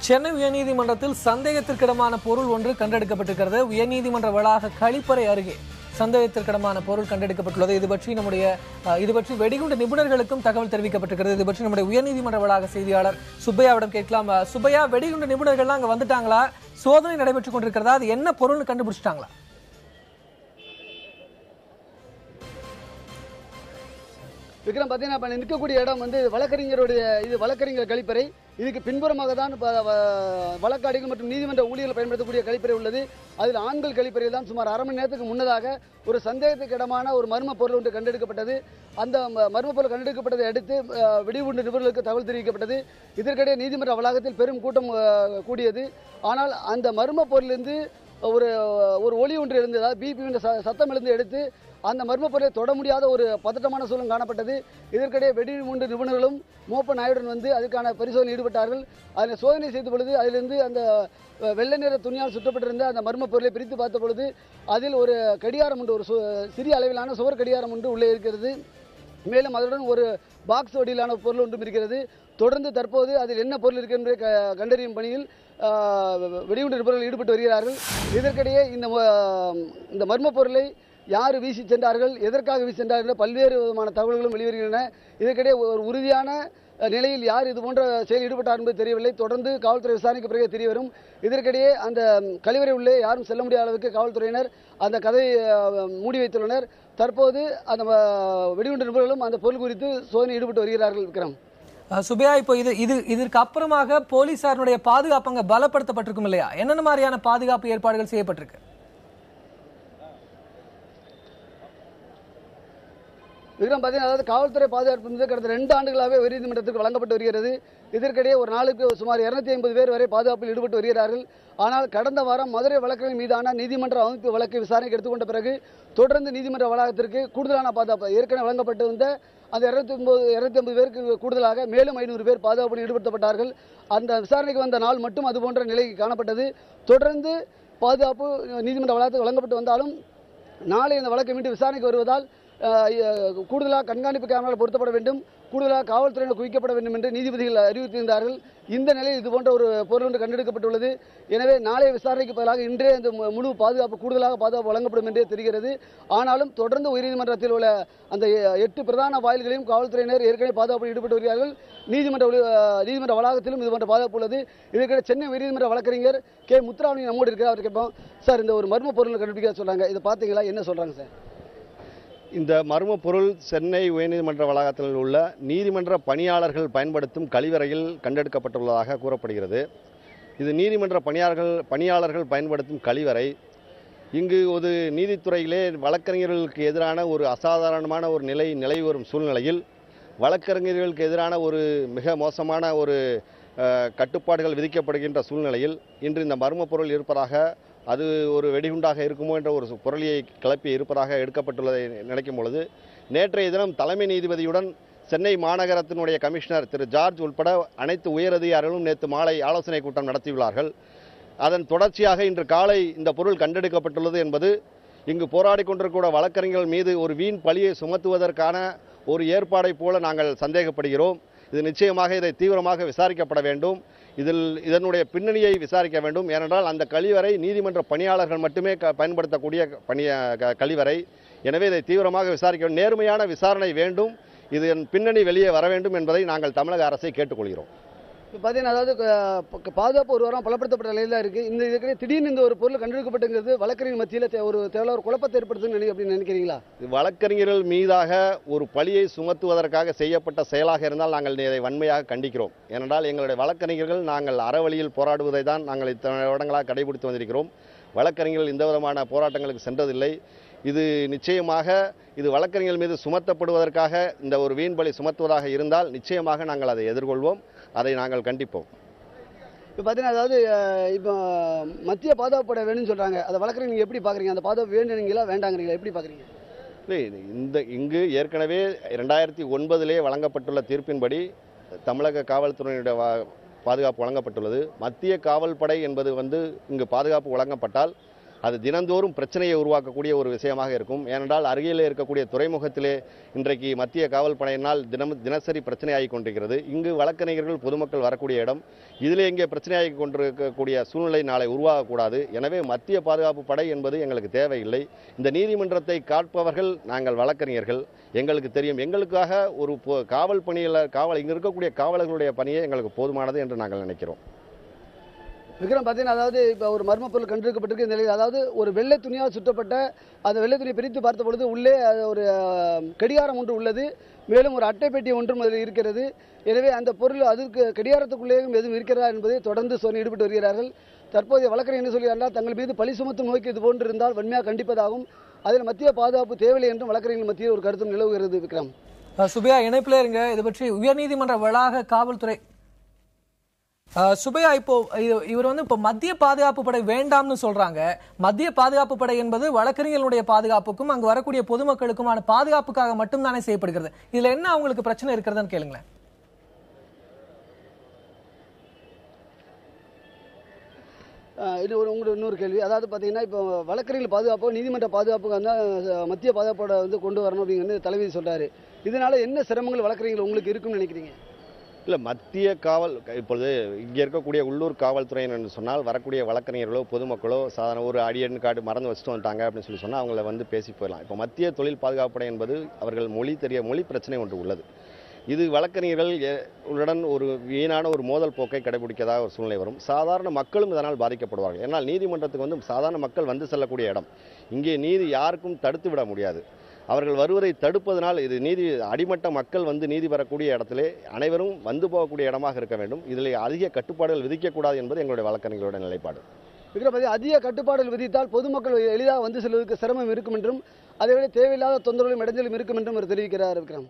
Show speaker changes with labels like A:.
A: சென்னை உயர்நீதிமன்றத்தில் சந்தேகத்திற்கிடமான பொருள் ஒன்று கண்டெடுக்கப்பட்டிருக்கிறது. உயர்நீதிமன்ற வளாக கழிப்பறை அருகே சந்தேகத்திற்கிடமான பொருள் கண்டெடுக்கப்பட்டுள்ளது. இது பற்றி வெடிகுண்டு நிபுணர்களுக்கும் தகவல் தெரிவிக்கப்பட்டிருக்கிறது. இது பற்றி நம்முடைய உயர்நீதிமன்ற வளாக செய்தியாளர் சுப்பையாவிடம் கேட்கலாம். சுப்பையா, வெடிகுண்டு நிபுணர்கள்லாம் அங்க வந்துட்டாங்களா? சோதனை நடைபெற்றுக் கொண்டிருக்கிறதா? அது என்ன பொருள்னு கண்டுபிடிச்சிட்டாங்களா?
B: விக்ரம், பார்த்தீங்கன்னா நிற்கக்கூடிய இடம் வந்து வழக்கறிஞர் கழிப்பறை. இதுக்கு பின்புறமாக தான் வழக்காடிகள் மற்றும் நீதிமன்ற ஊழியர்கள் பயன்படுத்தக்கூடிய கழிப்பறை உள்ளது. அதில் ஆண்கள் கழிப்பறையில் தான் சுமார் அரை மணி நேரத்துக்கு முன்னதாக ஒரு சந்தேகத்துக்கு இடமான ஒரு மர்ம பொருள் ஒன்று கண்டெடுக்கப்பட்டது. அந்த மர்ம பொருள் கண்டெடுக்கப்பட்டதை அடுத்து வெடிகுண்டு நிபுணர்களுக்கு தகவல் தெரிவிக்கப்பட்டது. இதற்கிடையே நீதிமன்ற வளாகத்தில் பெரும் கூட்டம் கூடியது. ஆனால் அந்த மர்ம பொருளிலிருந்து ஒரு ஒளி ஒன்று எழுந்ததால் பிபி என்ற சத்தம் எழுந்து எடுத்து அந்த மர்ம பொருளை தொட முடியாத ஒரு பதட்டமான சூழல் காணப்பட்டது. இதற்கிடையே வெடிகுண்டு நிபுணர்களும் மோப்ப நாயுடன் வந்து அதுக்கான பரிசோதனை ஈடுபட்டார்கள். அதில் சோதனை செய்த பொழுது அதிலிருந்து அந்த வெள்ளை நிற துணியால் சுற்றப்பட்டிருந்த அந்த மர்ம பொருளை பிரித்து பார்த்த பொழுது அதில் ஒரு கடிகாரம் ஒன்று, ஒரு சிறிய அளவிலான சுவர் கடிகாரம் ஒன்று உள்ளே இருக்கிறது. மேலும் அதனுடன் ஒரு பாக்ஸ் வடிவிலான பொருள் ஒன்றும் இருக்கிறது. தொடர்ந்து தற்போது அதில் என்ன பொருள் இருக்கு என்பதை கண்டறியும் பணியில் வெடிகுண்டு நிபுணர்கள் ஈடுபட்டு வருகிறார்கள். இதற்கிடையே இந்த மர்ம பொருளை யார் வீசி சென்றார்கள், எதற்காக வீசி சென்றார்கள் பல்வேறு விதமான தகவல்களும் வெளிவருகின்றன. இதற்கிடையே ஒரு உறுதியான நிலையில் யார் இது போன்ற செயல் ஈடுபட்டார் என்பது தெரியவில்லை. தொடர்ந்து காவல்துறை விசாரணைக்கு பிறகு தெரியவரும். இதற்கிடையே அந்த கழிவறை உள்ளே யாரும் செல்ல முடியாத அளவுக்கு காவல்துறையினர் அந்த கதையை மூடி வைத்துள்ளனர். தற்போது அந்த வெடிகுண்டு நிபுணர்களும் அந்த பொருள் குறித்து சோதனை ஈடுபட்டு வருகிறார்கள். விக்ரம்,
A: சுப்பையா, இப்போ இதற்கு அப்புறமாக போலீசாருடைய பாதுகாப்பு அங்க பலப்படுத்தப்பட்டிருக்கும் இல்லையா? என்னென்ன மாதிரியான பாதுகாப்பு ஏற்பாடுகள் செய்யப்பட்டிருக்கு?
B: விக்ரம், பார்த்தீங்கன்னா அதாவது காவல்துறை பாதுகாப்பு கடந்த 2 ஆண்டுகளாகவே உயர்நீதிமன்றத்திற்கு வழங்கப்பட்டு வருகிறது. இதற்கிடையே ஒரு நாளுக்கு சுமார் 250 பேர் வரை பாதுகாப்பில் ஈடுபட்டு வருகிறார்கள். ஆனால் கடந்த வாரம் மதுரை வழக்குகள் மீதான நீதிமன்ற அமைப்பு வழக்கை விசாரணைக்கு எடுத்துக்கொண்ட பிறகு தொடர்ந்து நீதிமன்ற வளாகத்திற்கு கூடுதலான பாதுகாப்பு ஏற்கனவே வழங்கப்பட்டு வந்த அந்த 250 பேருக்கு கூடுதலாக மேலும் 500 பேர் பாதுகாப்பில் ஈடுபடுத்தப்பட்டார்கள். அந்த விசாரணைக்கு வந்த நாள் மட்டும் அதுபோன்ற நிலை காணப்பட்டது. தொடர்ந்து பாதுகாப்பு நீதிமன்ற வளாகத்துக்கு வழங்கப்பட்டு வந்தாலும் நாளை இந்த வழக்கை மீண்டும் விசாரணைக்கு வருவதால் கூடுதலாக கண்காணிப்பு கேமரா பொருத்தப்பட வேண்டும், கூடுதலாக காவல்துறையினர் குவிக்கப்பட வேண்டும் என்று நீதிபதிகள் அறிவித்திருந்தார்கள். இந்த நிலையில் இதுபோன்ற ஒரு பொருள் ஒன்று கண்டெடுக்கப்பட்டுள்ளது. எனவே நாளைய விசாரணைக்கு பதிலாக இன்றே இந்த முழு பாதுகாப்பு, கூடுதலாக பாதுகாப்பு வழங்கப்படும் என்றே தெரிகிறது. ஆனாலும் தொடர்ந்து உயர்நீதிமன்றத்தில் உள்ள அந்த 8 பிரதான வாயில்களையும் காவல்துறையினர் ஏற்கனவே பாதுகாப்பில் ஈடுபட்டு வருகிறார்கள். நீதிமன்ற வளாகத்திலும் இதுபோன்ற பாதுகாப்பு உள்ளது. இதற்கிடையே சென்னை உயர்நீதிமன்ற வழக்கறிஞர் கே முத்துராமலிங்கம் நம்மோடு இருக்கிறார். அவர் கேட்போம். சார், இந்த ஒரு மர்ம பொருள் கண்டுபிடிக்க சொல்றாங்க, இதை பார்த்தீங்களா, என்ன சொல்றாங்க சார்?
C: இந்த மர்ம பொருள் சென்னை உயர்நீதிமன்ற வளாகத்தில் உள்ள நீதிமன்ற பணியாளர்கள் பயன்படுத்தும் கழிவறையில் கண்டெடுக்கப்பட்டுள்ளதாக கூறப்படுகிறது. இது நீதிமன்ற பணியாளர்கள் பயன்படுத்தும் கழிவறை. இங்கு ஒரு நீதித்துறையிலே வழக்கறிஞர்களுக்கு எதிரான ஒரு அசாதாரணமான ஒரு நிலவி வரும் சூழ்நிலையில் வழக்கறிஞர்களுக்கு எதிரான ஒரு மிக மோசமான ஒரு கட்டுப்பாடுகள் விதிக்கப்படுகின்ற சூழ்நிலையில் இன்று இந்த மர்ம பொருள் இருப்பதாக, அது ஒரு வெடிகுண்டாக இருக்குமோ என்ற ஒரு பொருளியை கிளப்பி இருப்பதாக எடுக்கப்பட்டுள்ளதை நினைக்கும் பொழுது, நேற்றைய தினம் தலைமை நீதிபதியுடன் சென்னை மாநகரத்தினுடைய கமிஷனர் திரு ஜார்ஜ் உட்பட அனைத்து உயரதிகாரிகளும் நேற்று மாலை ஆலோசனை கூட்டம் நடத்தியுள்ளார்கள். அதன் தொடர்ச்சியாக இன்று காலை இந்த பொருள் கண்டெடுக்கப்பட்டுள்ளது என்பது இங்கு போராடி கொண்டிருக்கிற வழக்கறிஞர்கள் மீது ஒரு வீண் பழியை சுமத்துவதற்கான ஒரு ஏற்பாடை போல நாங்கள் சந்தேகப்படுகிறோம். இது நிச்சயமாக இதை தீவிரமாக விசாரிக்கப்பட வேண்டும். இதனுடைய பின்னணியை விசாரிக்க வேண்டும். ஏனென்றால் அந்த கழிவறை நீதிமன்ற பணியாளர்கள் மட்டுமே பயன்படுத்தக்கூடிய கழிவறை. எனவே இதை தீவிரமாக விசாரிக்க வேண்டும். நேர்மையான விசாரணை வேண்டும். இதன் பின்னணி வெளியே வர வேண்டும் என்பதை நாங்கள் தமிழக அரசை கேட்டுக்கொள்கிறோம்.
B: இப்போ பார்த்தீங்கன்னா, அதாவது பாதுகாப்பு ஒரு வாரம் பலப்படுத்தப்பட்ட நிலையில் தான் இருக்குது. இதுக்கு திடீர்னு இந்த ஒரு பொருள் கண்டுபிடிக்கப்பட்டுங்கிறது வழக்கறிஞர் மத்தியில் ஒரு குழப்பத்தை ஏற்படுத்துன்னு அப்படின்னு நினைக்கிறீங்களா?
C: வழக்கறிஞர்கள் மீதாக ஒரு பழியை சுமத்துவதற்காக செய்யப்பட்ட செயலாக இருந்தால் நாங்கள் இதை வன்மையாக கண்டிக்கிறோம். ஏனென்றால் எங்களுடைய வழக்கறிஞர்கள் நாங்கள் அறவழியில் போராடுவதை தான் நாங்கள் இத்தனை வருடங்களாக கடைபிடித்து வந்திருக்கிறோம். வழக்கறிஞர்கள் எந்த விதமான போராட்டங்களுக்கு சென்றதில்லை. இது நிச்சயமாக இது வழக்கறிஞர்கள் மீது சுமத்தப்படுவதற்காக இந்த ஒரு வீண்பலி சுமத்துவதாக இருந்தால் நிச்சயமாக நாங்கள் அதை எதிர்கொள்வோம், அதை நாங்கள் கண்டிப்போம்.
B: இப்போ பார்த்தீங்கன்னா, அதாவது இப்போ மத்திய பாதுகாப்பு படை வேணும்னு சொல்கிறாங்க. அதை வழக்கறிஞர் நீங்கள் எப்படி பார்க்குறீங்க? அந்த பாதுகாப்பு வேணுங்களா வேண்டாங்கிறீங்களா, எப்படி பார்க்குறீங்க?
C: இல்லை, இங்கு ஏற்கனவே 2009 வழங்கப்பட்டுள்ள தீர்ப்பின்படி தமிழக காவல்துறையினுடைய பாதுகாப்பு வழங்கப்பட்டுள்ளது. மத்திய காவல் படை என்பது இங்கு பாதுகாப்பு வழங்கப்பட்டால் அது தினந்தோறும் பிரச்சனையை உருவாக்கக்கூடிய ஒரு விஷயமாக இருக்கும். ஏனென்றால் அருகிலே இருக்கக்கூடிய துறைமுகத்திலே இன்றைக்கு மத்திய காவல் படையினால் தினசரி பிரச்சனையாகி கொண்டிருக்கிறது. இங்கு வழக்கறிஞர்கள் பொதுமக்கள் வரக்கூடிய இடம். இதிலே இங்கே பிரச்சனையாகி கொண்டிருக்கக்கூடிய சூழ்நிலை நாளை உருவாகக்கூடாது. எனவே மத்திய பாதுகாப்பு படை என்பது எங்களுக்கு தேவையில்லை. இந்த நீதிமன்றத்தை காப்பவர்கள் நாங்கள் வழக்கறிஞர்கள். எங்களுக்கு தெரியும், எங்களுக்காக ஒரு காவல் பணியாளர் இங்கு இருக்கக்கூடிய காவலர்களுடைய பணியே எங்களுக்கு போதுமானது என்று நாங்கள் நினைக்கிறோம்.
B: விக்ரம், பார்த்தீங்கன்னா அதாவது இப்போ ஒரு மர்ம பொருள் கண்டெடுக்கப்பட்டிருக்க இந்த நிலையில், அதாவது ஒரு வெள்ளை துணியால் சுற்றப்பட்ட அந்த வெள்ளை துணியை பிரித்து பார்த்த பொழுது உள்ளே ஒரு கடிகாரம் ஒன்று உள்ளது, மேலும் ஒரு அட்டை பெட்டி ஒன்றும் அதில் இருக்கிறது. எனவே அந்த பொருள் அதற்கு கடிகாரத்துக்குள்ளேயும் எதுவும் இருக்கிறதா என்பதை தொடர்ந்து ஈடுபட்டு வருகிறார்கள். தற்போதைய வழக்கறிஞர் என்ன சொல்கிறார்கள், தங்கள் மீது பழி சுமத்தும் நோக்கி இது போன்று இருந்தால் வன்மையாக கண்டிப்பதாகும், அதில் மத்திய பாதுகாப்பு தேவையில்லை என்றும் வழக்கறிஞர்கள் மத்தியில் ஒரு கருத்தும் நிலவுகிறது. விக்ரம்,
A: சுபையா இணைப்பில் இருங்க. இது பற்றி உயர்நீதிமன்ற வளாக காவல்துறை சுபையா, இப்போ இவர் இப்போ மத்திய பாதுகாப்பு படை வேண்டாம்னு சொல்றாங்க. மத்திய பாதுகாப்பு படை என்பது வழக்கறிஞர்களுடைய பாதுகாப்புக்கும் அங்கு வரக்கூடிய பொதுமக்களுக்குமான பாதுகாப்புக்காக மட்டும்தானே செய்யப்படுகிறது. இதுல என்ன அவங்களுக்கு பிரச்சனை இருக்கிறதுன்னு கேளுங்களேன்.
B: இது உங்களுக்கு இன்னொரு கேள்வி. அதாவது பார்த்தீங்கன்னா இப்போ வழக்கறிஞர்கள் பாதுகாப்பு நீதிமன்ற பாதுகாப்புக்கு வந்து மத்திய பாதுகாப்போட கொண்டு வரணும் அப்படிங்கிறது தலைவர் சொல்றாரு. இதனால என்ன சிரமங்கள் வழக்கறிஞர்கள் உங்களுக்கு இருக்குன்னு நினைக்கிறீங்க?
C: இல்லை, மத்திய காவல் இப்பொழுது இங்கே இருக்கக்கூடிய உள்ளூர் காவல்துறையினர் என்று சொன்னால் வரக்கூடிய வழக்கறிஞர்களோ பொதுமக்களோ சாதாரண ஒரு அடியன் கார்டு மறந்து வச்சுட்டு வந்துட்டாங்க அப்படின்னு சொன்னால் அவங்கள பேசி போயிடலாம். இப்போ மத்திய தொழில் பாதுகாப்பு படை என்பது அவர்கள் மொழி பிரச்சனை ஒன்று உள்ளது. இது வழக்கறிஞர்கள் உடன் ஒரு வீணான ஒரு மோதல் போக்கை கடைபிடிக்கதாக ஒரு சூழ்நிலை வரும். சாதாரண மக்களும் இதனால் பாதிக்கப்படுவார்கள். ஏன்னால் நீதிமன்றத்துக்கு சாதாரண மக்கள் வந்து செல்லக்கூடிய இடம். இங்கே நீதி யாருக்கும் தடுத்து விட முடியாது. அவர்கள் வருவதை தடுப்பதனால் இது அடிமட்ட மக்கள் நீதி பெறக்கூடிய இடத்திலே அனைவரும் வந்து போகக்கூடிய இடமாக இருக்க வேண்டும். இதில் அதிக கட்டுப்பாடுகள் விதிக்கக்கூடாது என்பது எங்களுடைய வழக்கறிஞர்களுடைய நிலைப்பாடு.
B: விக்ரமதி, அதிக கட்டுப்பாடுகள் விதித்தால் பொதுமக்கள் எளிதாக வந்து செல்வதற்கு சிரமம் இருக்கும் என்றும், அதைவிட தேவையில்லாத தொந்தரவுகளும் இடைஞ்சலும் இருக்கும் என்றும் அவர் தெரிவிக்கிறார். விக்ரம்.